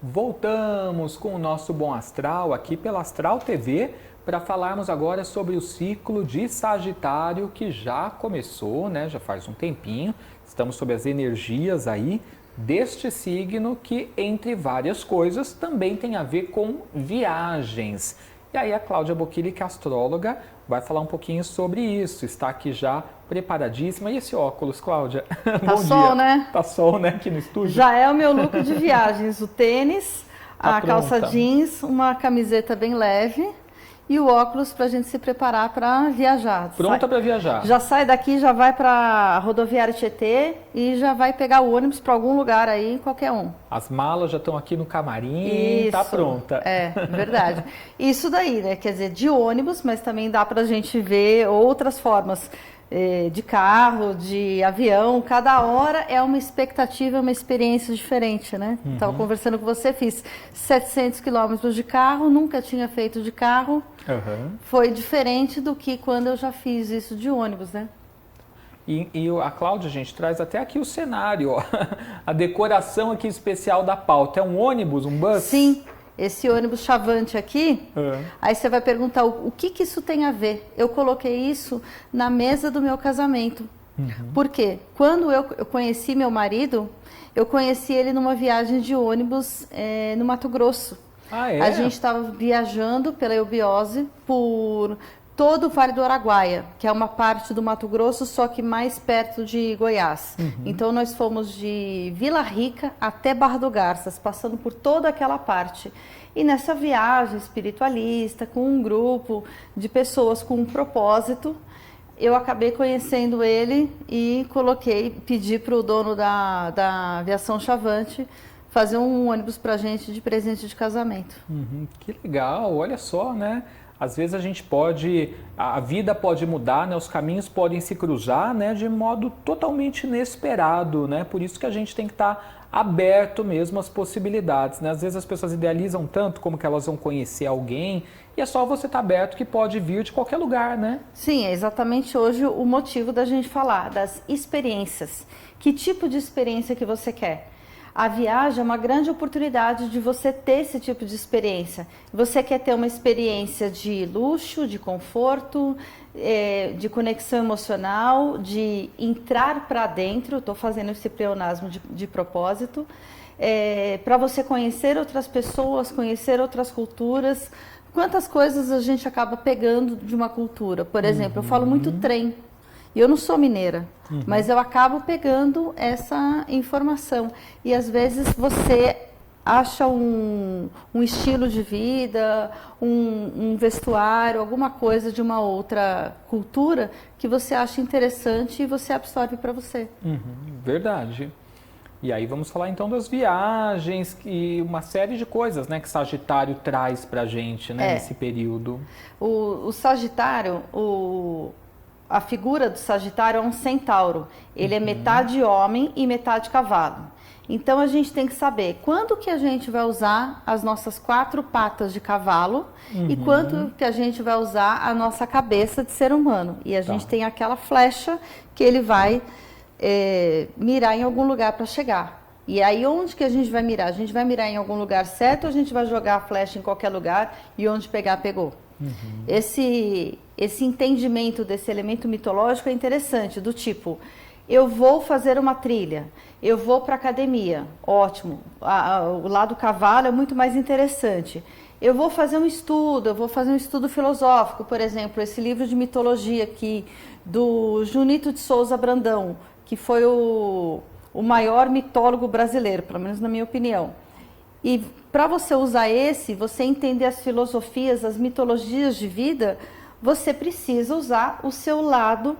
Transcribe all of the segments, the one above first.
Voltamos com o nosso Bom Astral aqui pela Astral TV para falarmos agora sobre o ciclo de Sagitário que já começou, né? Já faz um tempinho. Estamos sob as energias aí deste signo que, entre várias coisas, também tem a ver com viagens. E aí a Cláudia Bocchilli, que é astróloga, vai falar um pouquinho sobre isso. Está aqui já preparadíssima. E esse óculos, Cláudia? Tá Bom sol, dia. né? Tá sol, né? Aqui no estúdio. Já é o meu look de viagens. O tênis, Tá a calça pronta. jeans, uma camiseta bem leve e o óculos para a gente se preparar para viajar. Pronta para viajar. Já sai daqui, já vai para a rodoviária Tietê e já vai pegar o ônibus para algum lugar aí, qualquer um. As malas já estão aqui no camarim, tá pronta. É, verdade. Isso daí, né? Quer dizer, de ônibus, mas também dá para a gente ver outras formas. De carro, de avião, cada hora é uma expectativa, uma experiência diferente, né? Estava conversando com você, fiz 700 quilômetros de carro, nunca tinha feito de carro, foi diferente do que quando eu já fiz isso de ônibus, né? E a Cláudia, gente, traz até aqui o cenário, ó. A decoração aqui especial da pauta. É um ônibus, um bus? Sim. Esse ônibus chavante aqui, aí você vai perguntar o que isso tem a ver. Eu coloquei isso na mesa do meu casamento. Por quê? Quando eu conheci meu marido, eu conheci ele numa viagem de ônibus no Mato Grosso. Ah, é? A gente estava viajando pela Eubiose por todo o Vale do Araguaia, que é uma parte do Mato Grosso, só que mais perto de Goiás. Então nós fomos de Vila Rica até Barra do Garças, passando por toda aquela parte. E nessa viagem espiritualista, com um grupo de pessoas com um propósito, eu acabei conhecendo ele e pedi para o dono da aviação Chavante fazer um ônibus para a gente de presente de casamento. Que legal, olha só, né? Às vezes a vida pode mudar, né? Os caminhos podem se cruzar, né? De modo totalmente inesperado, né? Por isso que a gente tem que estar aberto mesmo às possibilidades, né? Às vezes as pessoas idealizam tanto como que elas vão conhecer alguém e é só você estar aberto que pode vir de qualquer lugar, né? Sim, é exatamente hoje o motivo da gente falar das experiências. Que tipo de experiência que você quer? A viagem é uma grande oportunidade de você ter esse tipo de experiência. Você quer ter uma experiência de luxo, de conforto, de conexão emocional, de entrar para dentro, estou fazendo esse pleonasmo de propósito, para você conhecer outras pessoas, conhecer outras culturas. Quantas coisas a gente acaba pegando de uma cultura? Por exemplo, eu falo muito trem. E eu não sou mineira, mas eu acabo pegando essa informação. E às vezes você acha um estilo de vida, um vestuário, alguma coisa de uma outra cultura que você acha interessante e você absorve para você. Verdade. E aí vamos falar então das viagens e uma série de coisas, né, que Sagitário traz pra gente, né, nesse período. O Sagitário, a figura do Sagitário é um centauro. Ele é metade homem e metade cavalo. Então a gente tem que saber quando que a gente vai usar as nossas 4 patas de cavalo e quanto que a gente vai usar a nossa cabeça de ser humano. E a gente tem aquela flecha que ele vai mirar em algum lugar para chegar. E aí onde que a gente vai mirar? A gente vai mirar em algum lugar certo ou a gente vai jogar a flecha em qualquer lugar e onde pegar, pegou? Esse entendimento desse elemento mitológico é interessante, do tipo, eu vou fazer uma trilha, eu vou para academia, ótimo, o lado cavalo é muito mais interessante. Eu vou fazer um estudo filosófico, por exemplo, esse livro de mitologia aqui, do Junito de Souza Brandão, que foi o maior mitólogo brasileiro, pelo menos na minha opinião. E para você usar você entender as filosofias, as mitologias de vida, você precisa usar o seu lado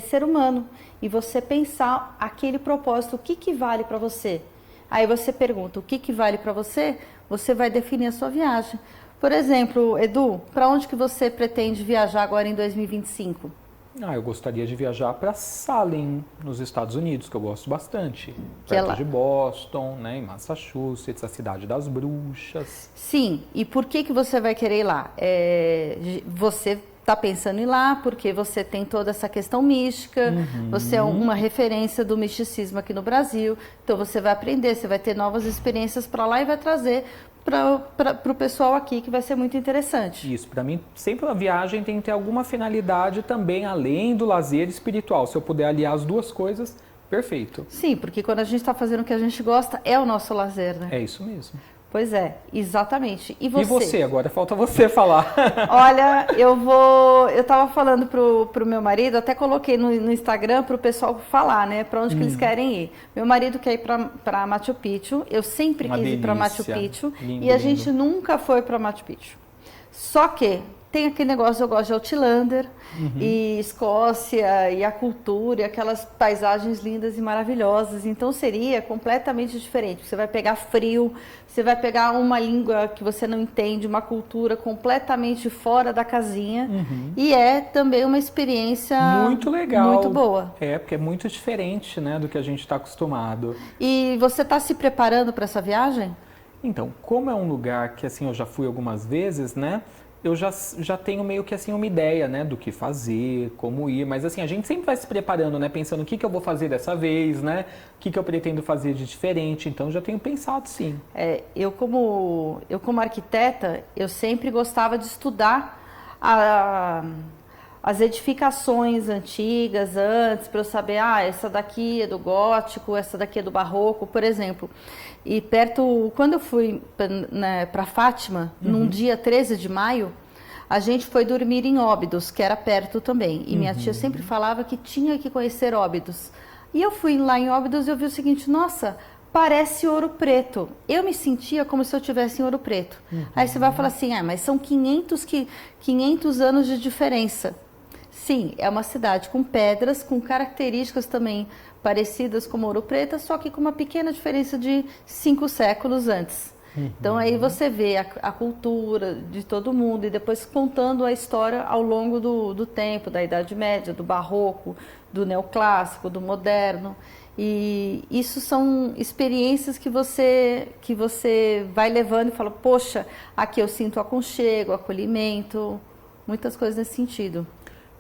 ser humano. E você pensar aquele propósito, o que vale para você? Aí você pergunta, o que vale para você? Você vai definir a sua viagem. Por exemplo, Edu, para onde que você pretende viajar agora em 2025? Eu gostaria de viajar para Salem, nos Estados Unidos, que eu gosto bastante. Que é perto lá. de Boston, né, em Massachusetts, a cidade das bruxas. Sim, e por que você vai querer ir lá? Você está pensando em ir lá, porque você tem toda essa questão mística, você é uma referência do misticismo aqui no Brasil, então você vai aprender, você vai ter novas experiências para lá e vai trazer para o pessoal aqui, que vai ser muito interessante. Isso, para mim, sempre uma viagem tem que ter alguma finalidade também, além do lazer espiritual. Se eu puder aliar as duas coisas, perfeito. Sim, porque quando a gente está fazendo o que a gente gosta, é o nosso lazer, né? É isso mesmo. Pois é, exatamente. E você? E você? Agora falta você falar. Olha, eu tava falando pro meu marido, até coloquei no Instagram pro pessoal falar, né, para onde que eles querem ir. Meu marido quer ir para Machu Picchu, eu sempre quis ir para Machu Picchu, lindo, e a gente nunca foi para Machu Picchu. Só que tem aquele negócio, eu gosto de Outlander, e Escócia, e a cultura, e aquelas paisagens lindas e maravilhosas. Então seria completamente diferente. Você vai pegar frio, você vai pegar uma língua que você não entende, uma cultura completamente fora da casinha. E é também uma experiência muito legal. muito boa. É, porque é muito diferente, né, do que a gente está acostumado. E você está se preparando para essa viagem? Então, como é um lugar que assim eu já fui algumas vezes, né? Eu já tenho meio que assim uma ideia, né, do que fazer, como ir, mas assim, a gente sempre vai se preparando, né, pensando o que eu vou fazer dessa vez, né, o que eu pretendo fazer de diferente, então já tenho pensado sim. Eu como arquiteta, eu sempre gostava de estudar as edificações antigas antes, para eu saber, essa daqui é do gótico, essa daqui é do barroco, por exemplo. E quando eu fui para Fátima, num dia 13 de maio, a gente foi dormir em Óbidos, que era perto também. E minha tia sempre falava que tinha que conhecer Óbidos. E eu fui lá em Óbidos e eu vi o seguinte, nossa, parece Ouro Preto. Eu me sentia como se eu estivesse em Ouro Preto. Aí você vai falar assim, mas são 500 anos de diferença. Sim, é uma cidade com pedras, com características também parecidas com Ouro Preto, só que com uma pequena diferença de 5 séculos antes. Então aí você vê a cultura de todo mundo e depois contando a história ao longo do tempo, da Idade Média, do Barroco, do Neoclássico, do Moderno. E isso são experiências que você vai levando e fala, poxa, aqui eu sinto aconchego, acolhimento, muitas coisas nesse sentido.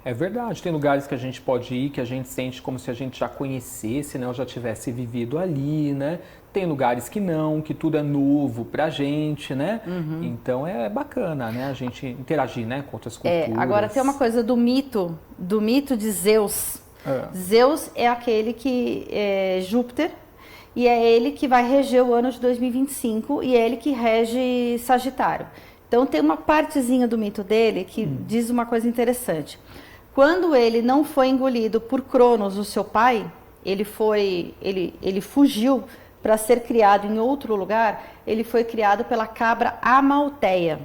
É verdade, tem lugares que a gente pode ir, que a gente sente como se a gente já conhecesse, né, ou já tivesse vivido ali, né? Tem lugares que não, que tudo é novo pra gente, né? Então é bacana, né, a gente interagir, né, com outras culturas. Agora tem uma coisa do mito de Zeus. Zeus é aquele que é Júpiter, e é ele que vai reger o ano de 2025, e é ele que rege Sagitário. Então tem uma partezinha do mito dele que diz uma coisa interessante. Quando ele não foi engolido por Cronos, o seu pai, ele fugiu para ser criado em outro lugar, ele foi criado pela cabra Amalteia.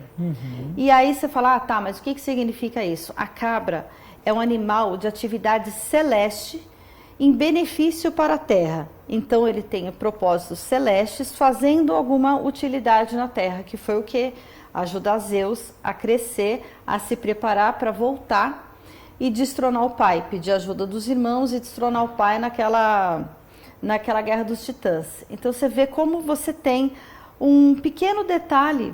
E aí você fala, tá, mas o que significa isso? A cabra é um animal de atividade celeste em benefício para a Terra. Então ele tem propósitos celestes fazendo alguma utilidade na Terra, que foi o que ajuda Zeus a crescer, a se preparar para voltar e destronar o pai, pedir ajuda dos irmãos e destronar o pai naquela guerra dos titãs. Então você vê como você tem um pequeno detalhe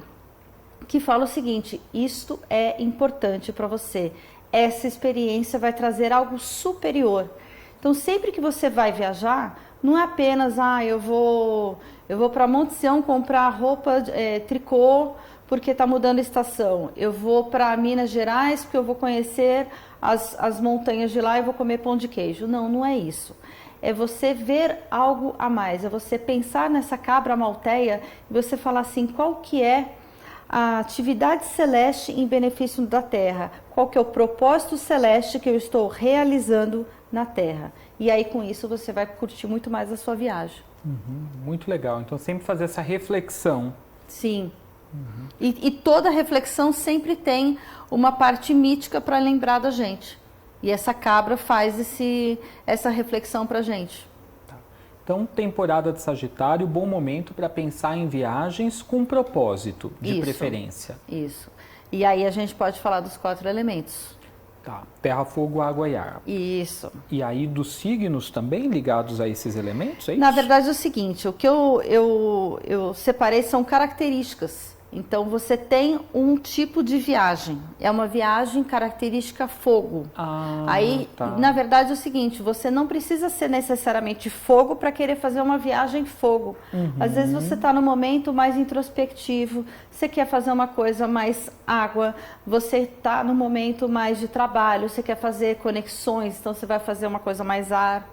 que fala o seguinte, isto é importante para você, essa experiência vai trazer algo superior. Então sempre que você vai viajar, não é apenas, eu vou para Monte Sião comprar roupa tricô, porque está mudando a estação. Eu vou para Minas Gerais porque eu vou conhecer as montanhas de lá e vou comer pão de queijo. Não, não é isso. É você ver algo a mais, é você pensar nessa cabra malteia e você falar assim, qual que é a atividade celeste em benefício da Terra? Qual que é o propósito celeste que eu estou realizando na Terra? E aí com isso você vai curtir muito mais a sua viagem. Muito legal. Então sempre fazer essa reflexão. Sim. E toda reflexão sempre tem uma parte mítica para lembrar da gente. E essa cabra faz essa reflexão para a gente. Tá. Então, temporada de Sagitário, bom momento para pensar em viagens com propósito, de preferência. Isso. E aí a gente pode falar dos 4 elementos. Tá. Terra, fogo, água e ar. Isso. E aí dos signos também ligados a esses elementos, é isso? Na verdade é o seguinte, o que eu separei são características. Então você tem um tipo de viagem, é uma viagem característica fogo. Aí, tá. na verdade é o seguinte, você não precisa ser necessariamente fogo para querer fazer uma viagem fogo. Às vezes você está no momento mais introspectivo, você quer fazer uma coisa mais água, você está no momento mais de trabalho, você quer fazer conexões, então você vai fazer uma coisa mais ar,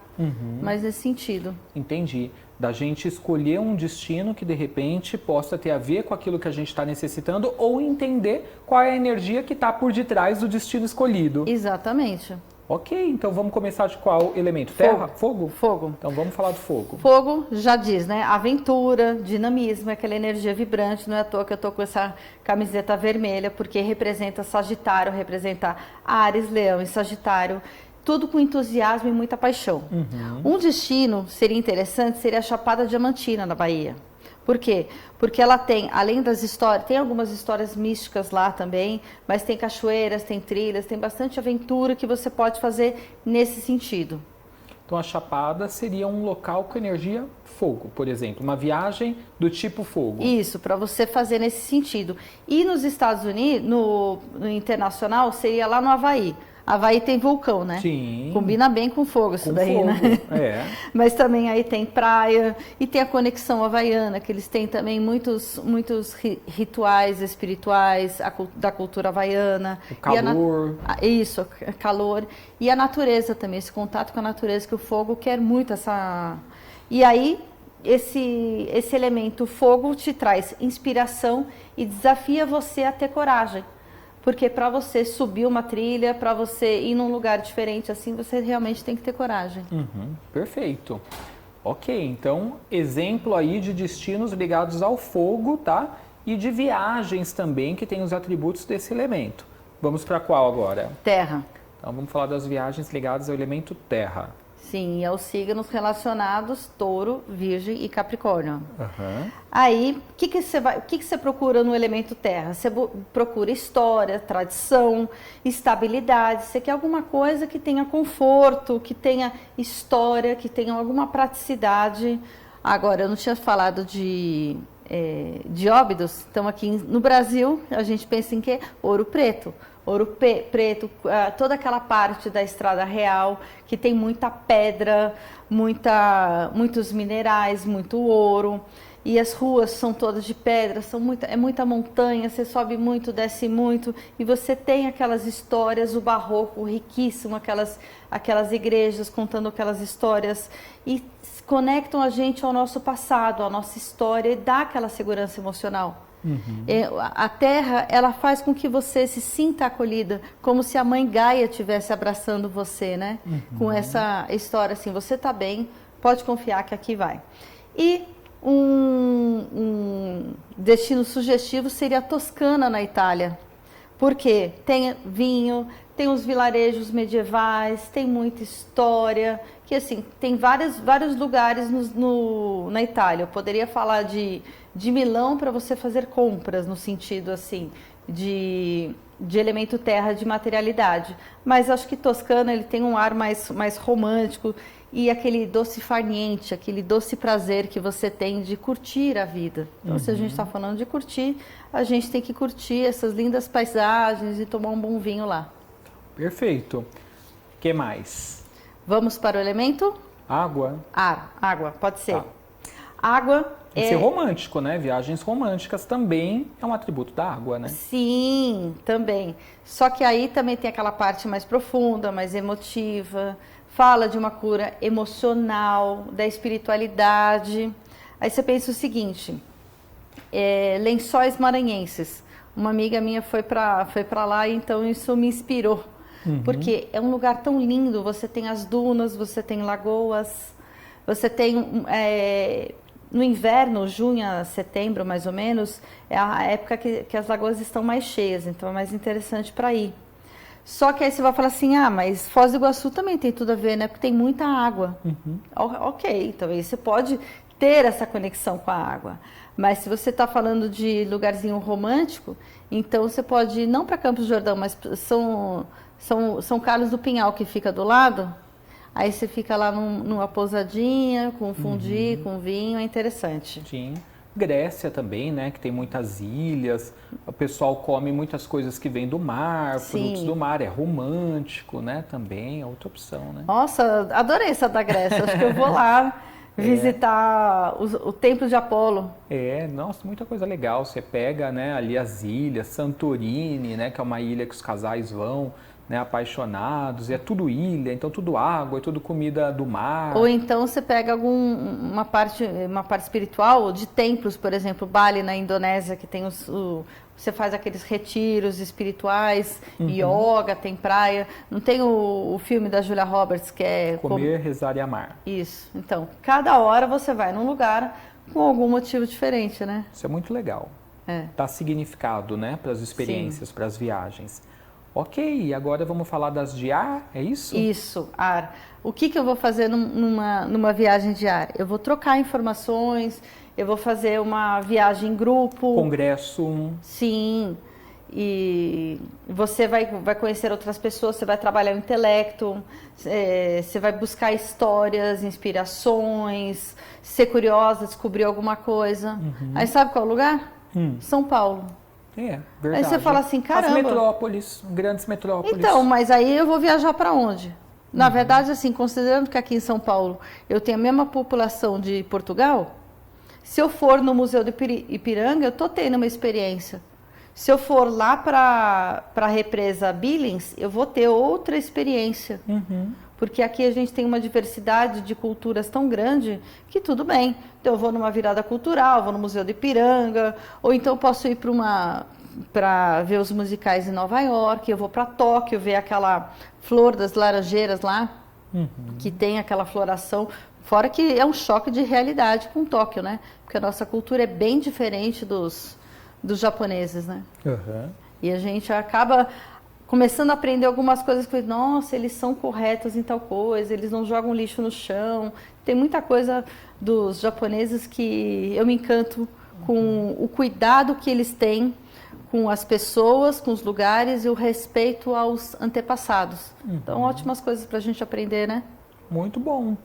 mais nesse sentido. Entendi. Da gente escolher um destino que de repente possa ter a ver com aquilo que a gente está necessitando ou entender qual é a energia que está por detrás do destino escolhido. Exatamente. Ok, então vamos começar de qual elemento? Terra? Fogo? Fogo. Então vamos falar do fogo. Fogo já diz, né? Aventura, dinamismo, aquela energia vibrante. Não é à toa que eu tô com essa camiseta vermelha, porque representa Sagitário, representa Áries, Leão e Sagitário. Tudo com entusiasmo e muita paixão. Um destino seria interessante, seria a Chapada Diamantina, na Bahia. Por quê? Porque ela tem, além das histórias, tem algumas histórias místicas lá também, mas tem cachoeiras, tem trilhas, tem bastante aventura que você pode fazer nesse sentido. Então a Chapada seria um local com energia fogo, por exemplo, uma viagem do tipo fogo. Isso, para você fazer nesse sentido. E nos Estados Unidos, no internacional, seria lá no Havaí. Havaí tem vulcão, né? Sim. Combina bem com fogo isso daí, fogo, né? É. Mas também aí tem praia e tem a conexão havaiana, que eles têm também muitos rituais espirituais da cultura havaiana. O calor. Isso, calor. E a natureza também, esse contato com a natureza, que o fogo quer muito essa... E aí, esse elemento fogo te traz inspiração e desafia você a ter coragem. Porque para você subir uma trilha, para você ir num lugar diferente assim, você realmente tem que ter coragem. Perfeito. Ok, então exemplo aí de destinos ligados ao fogo, tá? E de viagens também que tem os atributos desse elemento. Vamos para qual agora? Terra. Então vamos falar das viagens ligadas ao elemento terra. Sim, é os signos relacionados Touro, Virgem e Capricórnio. Uhum. Aí, o que você procura no elemento terra? Você procura história, tradição, estabilidade. Você quer alguma coisa que tenha conforto, que tenha história, que tenha alguma praticidade. Agora, eu não tinha falado de Óbidos. Então, aqui no Brasil, a gente pensa em quê? Ouro Preto. Ouro Preto, toda aquela parte da Estrada Real, que tem muita pedra, muitos minerais, muito ouro. E as ruas são todas de pedra, é muita montanha, você sobe muito, desce muito. E você tem aquelas histórias, o barroco riquíssimo, aquelas igrejas contando aquelas histórias. E conectam a gente ao nosso passado, à nossa história, e dá aquela segurança emocional. A terra, ela faz com que você se sinta acolhida, como se a mãe Gaia estivesse abraçando você, né? Com essa história assim, você tá bem, pode confiar que aqui vai. E um destino sugestivo seria a Toscana, na Itália. Porque tem vinho, tem os vilarejos medievais, tem muita história, que assim, tem vários lugares na Itália. Eu poderia falar de Milão para você fazer compras, no sentido assim, de elemento terra, de materialidade. Mas acho que Toscana, ele tem um ar mais romântico e aquele doce farniente, aquele doce prazer que você tem de curtir a vida. Então, se a gente está falando de curtir, a gente tem que curtir essas lindas paisagens e tomar um bom vinho lá. Perfeito. O que mais? Vamos para o elemento? Água. Ar, água, pode ser. Tá. Água Tem que ser romântico, né? Viagens românticas também é um atributo da água, né? Sim, também. Só que aí também tem aquela parte mais profunda, mais emotiva, fala de uma cura emocional, da espiritualidade. Aí você pensa o seguinte, Lençóis Maranhenses. Uma amiga minha foi para lá, então isso me inspirou. Porque é um lugar tão lindo, você tem as dunas, você tem lagoas, você tem... no inverno, junho a setembro, mais ou menos, é a época que as lagoas estão mais cheias, então é mais interessante para ir. Só que aí você vai falar assim, mas Foz do Iguaçu também tem tudo a ver, né? Porque tem muita água. Ok, então aí você pode ter essa conexão com a água. Mas se você está falando de lugarzinho romântico, então você pode ir não para Campos do Jordão, mas São Carlos do Pinhal, que fica do lado. Aí você fica lá numa pousadinha, com fundi, com vinho, é interessante. Sim. Grécia também, né, que tem muitas ilhas, o pessoal come muitas coisas que vêm do mar, frutos do mar, é romântico, né, também é outra opção, né? Nossa, adorei essa da Grécia, acho que eu vou lá visitar o Templo de Apolo. Nossa, muita coisa legal, você pega, né, ali as ilhas, Santorini, né, que é uma ilha que os casais vão, né, apaixonados, e é tudo ilha, então tudo água, é tudo comida do mar. Ou então você pega uma parte espiritual de templos, por exemplo, Bali na Indonésia, que tem você faz aqueles retiros espirituais, yoga, tem praia. Não tem o filme da Julia Roberts que é Comer, rezar e amar. Isso. Então, cada hora você vai num lugar com algum motivo diferente, né? Isso é muito legal. Dá significado, né, para as experiências, para as viagens. Ok, agora vamos falar das de ar, é isso? Isso, ar. O que eu vou fazer numa viagem de ar? Eu vou trocar informações, eu vou fazer uma viagem em grupo. Congresso. Sim, e você vai conhecer outras pessoas, você vai trabalhar o intelecto, você vai buscar histórias, inspirações, ser curiosa, descobrir alguma coisa. Aí sabe qual é o lugar? São Paulo. Verdade. Aí você fala assim, caramba. As metrópoles, grandes metrópoles. Então, mas aí eu vou viajar para onde? Na verdade, assim, considerando que aqui em São Paulo eu tenho a mesma população de Portugal, se eu for no Museu de Ipiranga, eu estou tendo uma experiência. Se eu for lá para a represa Billings, eu vou ter outra experiência. Porque aqui a gente tem uma diversidade de culturas tão grande que tudo bem. Então eu vou numa virada cultural, vou no Museu de Ipiranga, ou então eu posso ir para ver os musicais em Nova York, eu vou para Tóquio ver aquela flor das laranjeiras lá, que tem aquela floração. Fora que é um choque de realidade com Tóquio, né? Porque a nossa cultura é bem diferente dos japoneses, né? E a gente acaba começando a aprender algumas coisas que, nossa, eles são corretos em tal coisa, eles não jogam lixo no chão. Tem muita coisa dos japoneses que eu me encanto com o cuidado que eles têm com as pessoas, com os lugares e o respeito aos antepassados. Então, ótimas coisas para a gente aprender, né? Muito bom.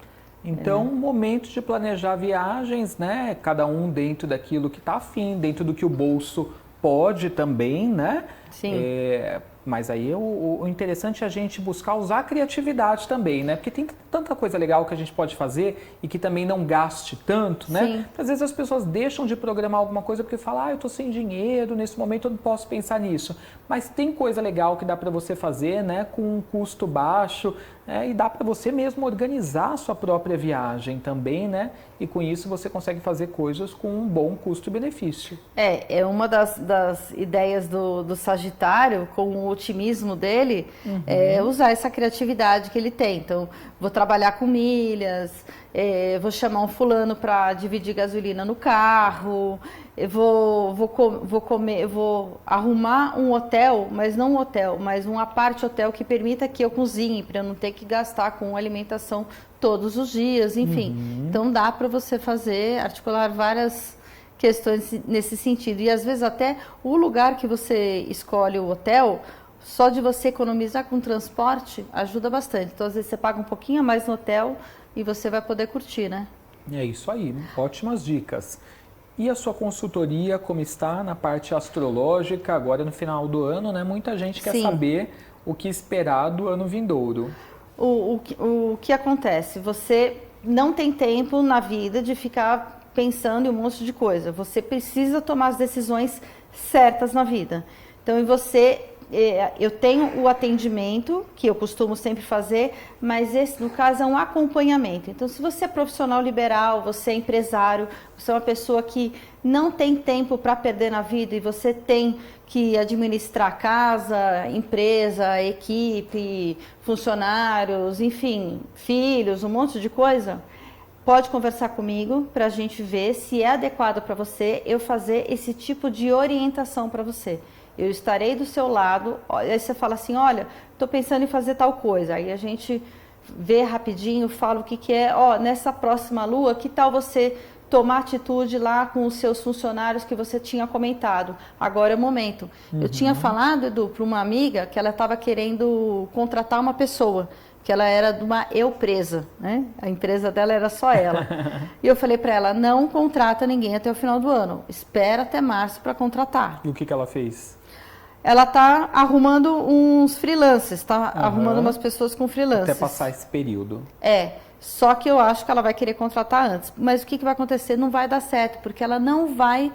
Então, momento de planejar viagens, né? Cada um dentro daquilo que está afim, dentro do que o bolso pode também, né? Sim. Mas aí o interessante é a gente buscar usar a criatividade também, né? Porque tem tanta coisa legal que a gente pode fazer e que também não gaste tanto, né? Sim. Às vezes as pessoas deixam de programar alguma coisa porque falam, eu tô sem dinheiro, nesse momento eu não posso pensar nisso. Mas tem coisa legal que dá para você fazer, né? Com um custo baixo, e dá para você mesmo organizar a sua própria viagem também, né? E com isso você consegue fazer coisas com um bom custo-benefício. É uma das ideias do Sagitário, com o otimismo dele, é usar essa criatividade que ele tem. Então, vou trabalhar com milhas, vou chamar um fulano para dividir gasolina no carro, eu vou arrumar um hotel, mas não um hotel, mas um apart hotel que permita que eu cozinhe, para eu não ter que gastar com alimentação todos os dias, enfim. Então dá para você articular várias questões nesse sentido. E às vezes até o lugar que você escolhe o hotel, só de você economizar com transporte, ajuda bastante. Então às vezes você paga um pouquinho a mais no hotel e você vai poder curtir, né? É isso aí, ótimas dicas. E a sua consultoria, como está na parte astrológica, agora no final do ano, né? Muita gente quer saber o que esperar do ano vindouro. O que acontece? Você não tem tempo na vida de ficar pensando em um monte de coisa. Você precisa tomar as decisões certas na vida. Então, eu tenho o atendimento, que eu costumo sempre fazer, mas esse, no caso, é um acompanhamento. Então, se você é profissional liberal, você é empresário, você é uma pessoa que não tem tempo para perder na vida e você tem que administrar casa, empresa, equipe, funcionários, enfim, filhos, um monte de coisa, pode conversar comigo para a gente ver se é adequado para você eu fazer esse tipo de orientação para você. Eu estarei do seu lado, aí você fala assim, olha, estou pensando em fazer tal coisa. Aí a gente vê rapidinho, fala o que é, nessa próxima lua, que tal você tomar atitude lá com os seus funcionários que você tinha comentado. Agora é o momento. Eu tinha falado, Edu, para uma amiga que ela estava querendo contratar uma pessoa, que ela era de uma empresa, né? A empresa dela era só ela. E eu falei para ela, não contrata ninguém até o final do ano. Espera até março para contratar. E o que ela fez? Ela está arrumando uns freelancers, está arrumando umas pessoas com freelancers. Até passar esse período. Só que eu acho que ela vai querer contratar antes. Mas o que vai acontecer? Não vai dar certo, porque ela não vai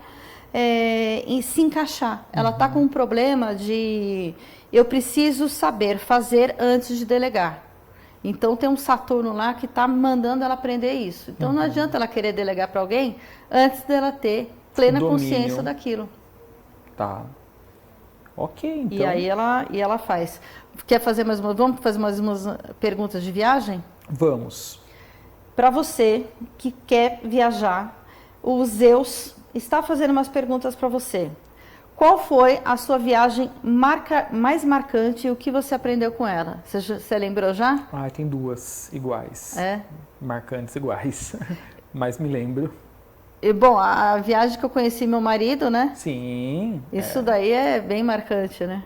se encaixar. Ela está com um problema de eu preciso saber fazer antes de delegar. Então tem um Saturno lá que está mandando ela aprender isso. Então não adianta ela querer delegar para alguém antes dela ter plena consciência daquilo. Tá. Ok, então. E aí ela faz. Quer fazer mais uma? Vamos fazer mais umas perguntas de viagem? Vamos. Para você que quer viajar, o Zeus está fazendo umas perguntas para você. Qual foi a sua viagem mais marcante e o que você aprendeu com ela? Você lembrou já? Tem duas iguais. Marcantes iguais. Mas me lembro. Bom, a viagem que eu conheci meu marido, né? Sim. Isso daí é bem marcante, né?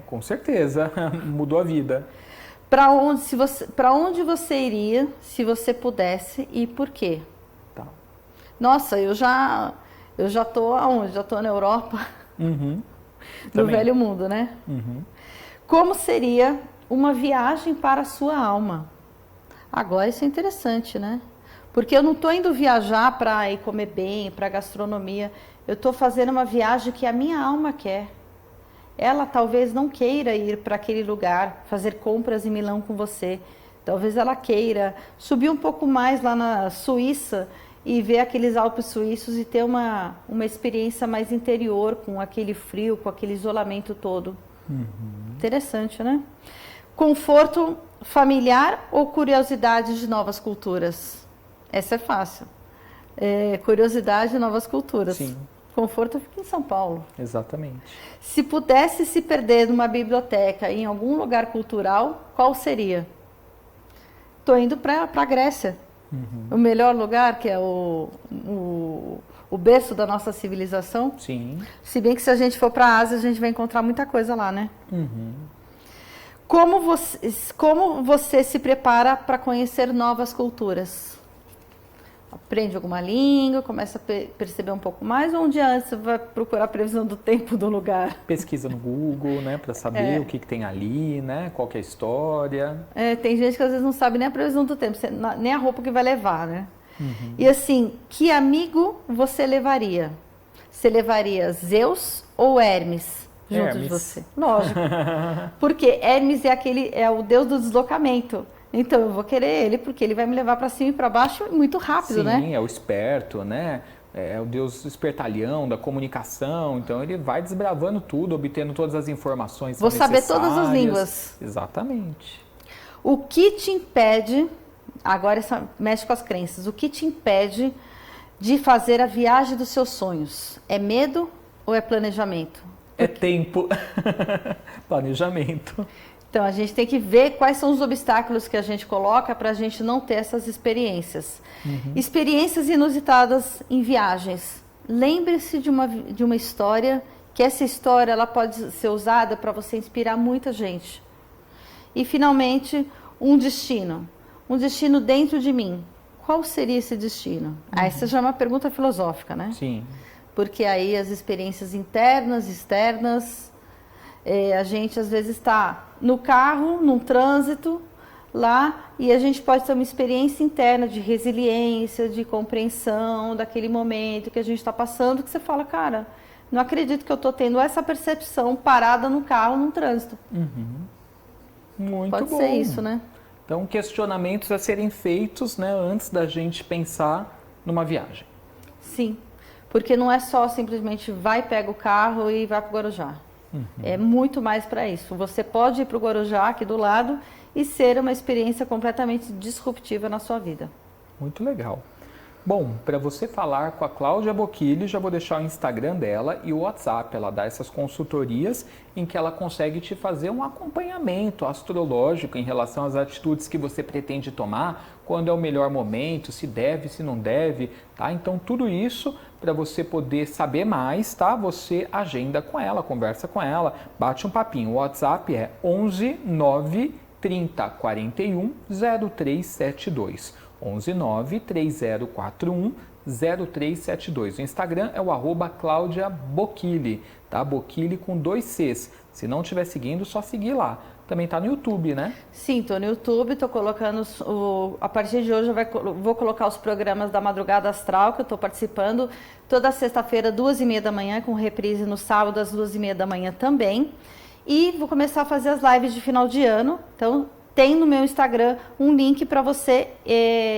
Com certeza. Mudou a vida. Para onde você iria se você pudesse e por quê? Tá. Nossa, eu já tô aonde? Já tô na Europa. No velho mundo, né? Como seria uma viagem para a sua alma? Agora isso é interessante, né? Porque eu não estou indo viajar para ir comer bem, para gastronomia. Eu estou fazendo uma viagem que a minha alma quer. Ela talvez não queira ir para aquele lugar, fazer compras em Milão com você. Talvez ela queira subir um pouco mais lá na Suíça e ver aqueles Alpes suíços e ter uma experiência mais interior, com aquele frio, com aquele isolamento todo. Interessante, né? Conforto familiar ou curiosidade de novas culturas? Essa é fácil. Curiosidade de novas culturas. Sim. Conforto fica em São Paulo. Exatamente. Se pudesse se perder numa biblioteca em algum lugar cultural, qual seria? Estou indo para a Grécia. O melhor lugar, que é o berço da nossa civilização. Sim. Se bem que se a gente for para a Ásia, a gente vai encontrar muita coisa lá, né? Como você se prepara para conhecer novas culturas? Aprende alguma língua, começa a perceber um pouco mais, ou um dia antes você vai procurar a previsão do tempo do lugar? Pesquisa no Google, né, para saber o que tem ali, né, qual que é a história. Tem gente que às vezes não sabe nem a previsão do tempo, nem a roupa que vai levar, né? E assim, que amigo você levaria? Você levaria Zeus ou Hermes junto de você? Lógico. Porque Hermes é o deus do deslocamento. Então eu vou querer ele porque ele vai me levar para cima e para baixo muito rápido, né? Sim, é o esperto, né? É o deus espertalhão da comunicação. Então ele vai desbravando tudo, obtendo todas as informações necessárias. Vou saber todas as línguas. Exatamente. O que te impede, agora essa mexe com as crenças, o que te impede de fazer a viagem dos seus sonhos? É medo ou é planejamento? É tempo. Planejamento. Então, a gente tem que ver quais são os obstáculos que a gente coloca para a gente não ter essas experiências. Experiências inusitadas em viagens. Lembre-se de uma história, que essa história ela pode ser usada para você inspirar muita gente. E, finalmente, um destino. Um destino dentro de mim. Qual seria esse destino? Essa já é uma pergunta filosófica, né? Sim. Porque aí as experiências internas, externas... a gente às vezes está no carro, num trânsito lá, e a gente pode ter uma experiência interna de resiliência, de compreensão daquele momento que a gente está passando, que você fala, cara, não acredito que eu estou tendo essa percepção parada no carro, num trânsito. Muito pode bom. ser isso, né? Então, questionamentos a serem feitos, né, antes da gente pensar numa viagem. Sim, porque não é só simplesmente vai, pega o carro e vai para o Guarujá. É muito mais para isso. Você pode ir para o Guarujá, aqui do lado, e ser uma experiência completamente disruptiva na sua vida. Muito legal. Bom, para você falar com a Cláudia Bocchilli, já vou deixar o Instagram dela e o WhatsApp. Ela dá essas consultorias em que ela consegue te fazer um acompanhamento astrológico em relação às atitudes que você pretende tomar, quando é o melhor momento, se deve, se não deve, tá? Então tudo isso para você poder saber mais, tá? Você agenda com ela, conversa com ela, bate um papinho. O WhatsApp é 11 9 30 41 0372. 11 9 3041 0372. O Instagram é o @Cláudia Bocchilli, tá? Bocchilli com 2 Cs. Se não estiver seguindo, só seguir lá. Também está no YouTube, né? Sim, estou no YouTube, estou colocando, a partir de hoje vou colocar os programas da Madrugada Astral, que eu estou participando toda sexta-feira, 2h30 da manhã, com reprise no sábado, às 2h30 da manhã também. E vou começar a fazer as lives de final de ano, então tem no meu Instagram um link para você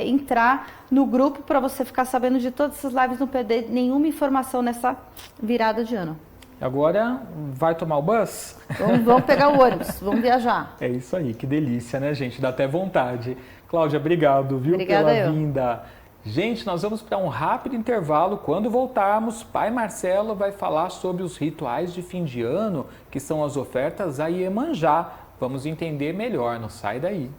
entrar no grupo, para você ficar sabendo de todas essas lives, não perder nenhuma informação nessa virada de ano. Agora, vai tomar o bus? Vamos pegar o ônibus, vamos viajar. É isso aí, que delícia, né, gente? Dá até vontade. Cláudia, obrigado, viu, Obrigada pela vinda. Gente, nós vamos para um rápido intervalo. Quando voltarmos, Pai Marcelo vai falar sobre os rituais de fim de ano, que são as ofertas a Iemanjá. Vamos entender melhor, não sai daí.